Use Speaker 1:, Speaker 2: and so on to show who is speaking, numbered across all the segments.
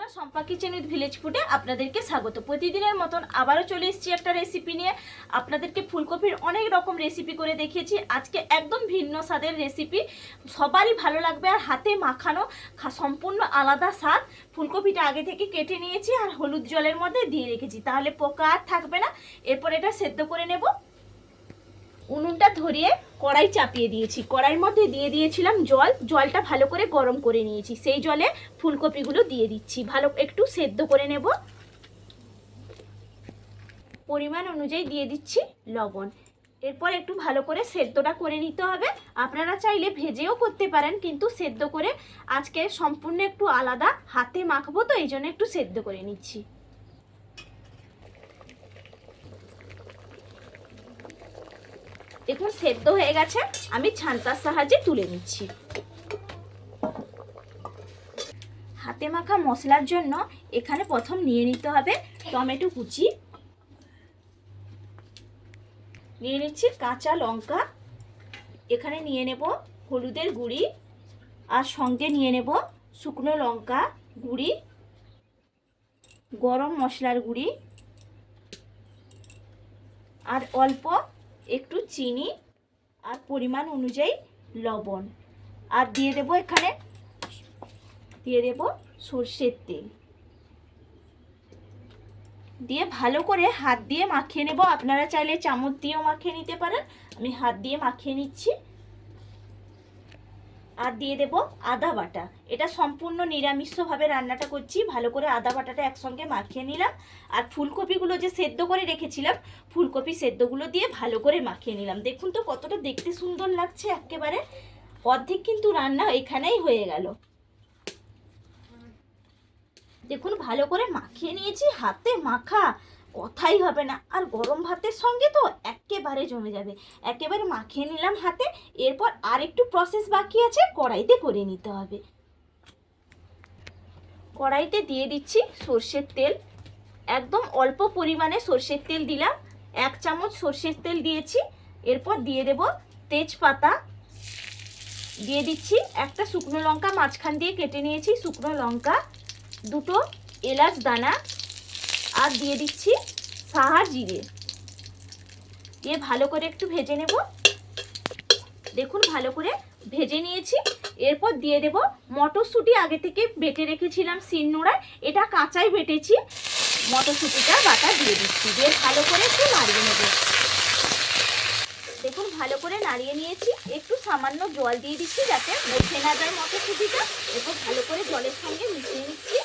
Speaker 1: বন্ধুরা, Shampa kitchen with village ফুডে আপনাদেরকে স্বাগত। প্রতিদিনের মতন আবারও চলে এসেছি একটা রেসিপি নিয়ে। আপনাদেরকে ফুলকপির অনেক রকম রেসিপি করে দেখিয়েছি। আজকে একদম ভিন্ন স্বাদের রেসিপি, সবারই ভালো লাগবে আর হাতে মাখানো সম্পূর্ণ আলাদা স্বাদ। ফুলকপিটা আগে থেকে কেটে নিয়েছি আর হলুদ জলের মধ্যে দিয়ে রেখেছি, তাহলে পোকা আর থাকবে না। এরপর এটা সেদ্ধ করে নেব। উনুনটা ধরিয়ে কড়াই চাপিয়ে দিয়েছি, কড়াইয়ের মধ্যে দিয়ে দিয়েছিলাম জলটা ভালো করে গরম করে নিয়েছি। সেই জলে ফুলকপিগুলো দিয়ে দিচ্ছি, ভালো একটু সেদ্ধ করে নেব। পরিমাণ অনুযায়ী দিয়ে দিচ্ছি লবণ। এরপর একটু ভালো করে সেদ্ধটা করে নিতে হবে। আপনারা চাইলে ভেজেও করতে পারেন, কিন্তু সেদ্ধ করে আজকে সম্পূর্ণ একটু আলাদা, হাতে মাখবো তো এই জন্য একটু সেদ্ধ করে নিচ্ছি। দেখুন সেদ্ধ হয়ে গেছে, আমি ছান্তার সাহায্যে তুলে নিচ্ছি। হাতে মাখা মশলার জন্য এখানে প্রথম নিয়ে নিতে হবে টমেটো কুচি, নিয়ে নিচ্ছি কাঁচা লঙ্কা, এখানে নিয়ে নেব হলুদের গুঁড়ি, আর সঙ্গে নিয়ে নেব শুকনো লঙ্কা গুঁড়ি, গরম মশলার গুঁড়ি, আর অল্প একটু চিনি আর পরিমাণ অনুযায়ী লবণ, আর দিয়ে দেব এখানে সর্ষের তেল দিয়ে ভালো করে হাত দিয়ে মাখিয়ে নেব। আপনারা চাইলে চামচ দিয়েও মাখিয়ে নিতে পারেন, আমি হাত দিয়ে মাখিয়ে নিচ্ছি। আর দিয়ে দেব আদা বাটা, এটা সম্পূর্ণ নিরামিষভাবে রান্নাটা করছি। ভালো করে আদা বাটাটা একসঙ্গে মাখিয়ে নিলাম। আর ফুলকপিগুলো যে সেদ্ধ করে রেখেছিলাম, ফুলকপি সেদ্ধগুলো দিয়ে ভালো করে মাখিয়ে নিলাম। দেখুন তো কতটা দেখতে সুন্দর লাগছে, একেবারে অর্ধেক কিন্তু রান্না এখানেই হয়ে গেল। দেখুন ভালো করে মাখিয়ে নিয়েছি, হাতে মাখা কথাই হবে না, আর গরম ভাতের সঙ্গে তো একেবারে জমে যাবে। একেবারে মাখিয়ে নিলাম হাতে। এরপর আর একটু প্রসেস বাকি আছে, কড়াইতে করে নিতে হবে। কড়াইতে দিয়ে দিচ্ছি সর্ষের তেল, একদম অল্প পরিমাণে সর্ষের তেল দিলাম, 1 চামচ সর্ষের তেল দিয়েছি। এরপর দিয়ে দেব তেজপাতা, দিয়ে দিচ্ছি একটা শুকনো লঙ্কা মাঝখান দিয়ে কেটে নিয়েছি, শুকনো লঙ্কা, 2টো এলাচ দানা, আর দিয়ে দিচ্ছি সাহা জিরে, দিয়ে ভালো করে একটু ভেজে নেব। দেখুন ভালো করে ভেজে নিয়েছি। এরপর দিয়ে দেব মটরশুঁটি, আগে থেকে বেটে রেখেছিলাম শিলনোড়ায়, এটা কাঁচাই বেটেছি। মটরশুঁটিটা বাটা দিয়ে দিচ্ছি, দিয়ে ভালো করে একটু নাড়িয়ে নেব। দেখুন ভালো করে নাড়িয়ে নিয়েছি, একটু সামান্য জল দিয়ে দিচ্ছি যাতে বসে না যায় মটরশুঁটিটা। এরপর ভালো করে জলের সঙ্গে মিশিয়ে নিচ্ছি।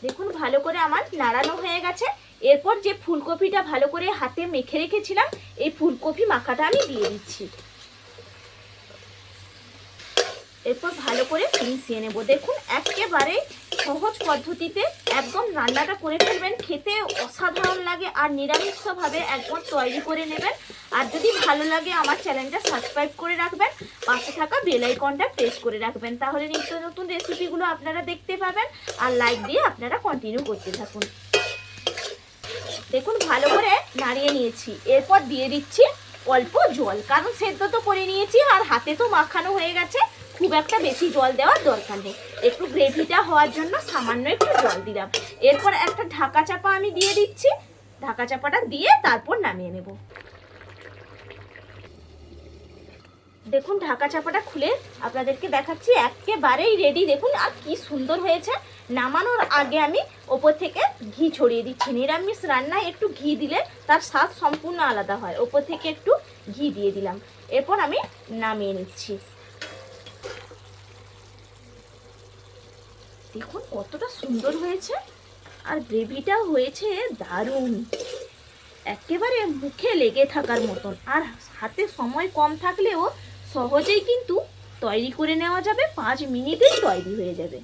Speaker 1: দেখুন ভালো করে আমার নাড়ানো হয়ে গেছে। এরপর যে ফুলকপিটা ভালো করে হাতে মেখে রেখেছিলাম, এই ফুলকপি মাখাটা আমি দিয়ে দিচ্ছি। এরপর ভালো করে মিশিয়ে নেব। দেখুন একেবারে সহজ পদ্ধতিতে একদম রান্নাটা করে ফেলবেন, খেতে অসাধারণ লাগে। আর নিরামিষভাবে একদম তৈরি করে নেবেন। আর যদি ভালো লাগে আমার চ্যানেলটা সাবস্ক্রাইব করে রাখবেন, পাশে থাকা বেল আইকনটা প্রেস করে রাখবেন, তাহলে নিত্য নতুন রেসিপিগুলো আপনারা দেখতে পাবেন। আর লাইক দিয়ে আপনারা কন্টিনিউ করতে থাকুন। দেখুন ভালো করে নাড়িয়ে নিয়েছি। এরপর দিয়ে দিচ্ছি অল্প জল, কারণ সেদ্ধ তো করে নিয়েছি আর হাতে তো মাখানো হয়ে গেছে, খুব একটা বেশি জল দেওয়ার দরকার নেই। একটু গ্রেভিটা হওয়ার জন্য সামান্য একটু জল দিলাম। এরপর একটা ঢাকা চাপা আমি দিয়ে দিচ্ছি, ঢাকা চাপাটা দিয়ে তারপর নামিয়ে নেব। দেখুন ঢাকা চাপাটা খুলে আপনাদেরকে দেখাচ্ছি, একেবারেই রেডি। দেখুন আর কি সুন্দর হয়েছে। নামানোর আগে আমি ওপর থেকে ঘি ছড়িয়ে দিচ্ছি। নিরামিষ রান্নায় একটু ঘি দিলে তার স্বাদ সম্পূর্ণ আলাদা হয়। ওপর থেকে একটু ঘি দিয়ে দিলাম। এরপর আমি নামিয়ে নিচ্ছি। দেখুন কতটা সুন্দর হয়েছে, আর গ্রেভিটাও হয়েছে দারুণ, একেবারে মুখে লেগে থাকার মতন। আর হাতে সময় কম থাকলেও সহজেই কিন্তু তৈরি করে নেওয়া যাবে, 5 মিনিটেই তৈরি হয়ে যাবে।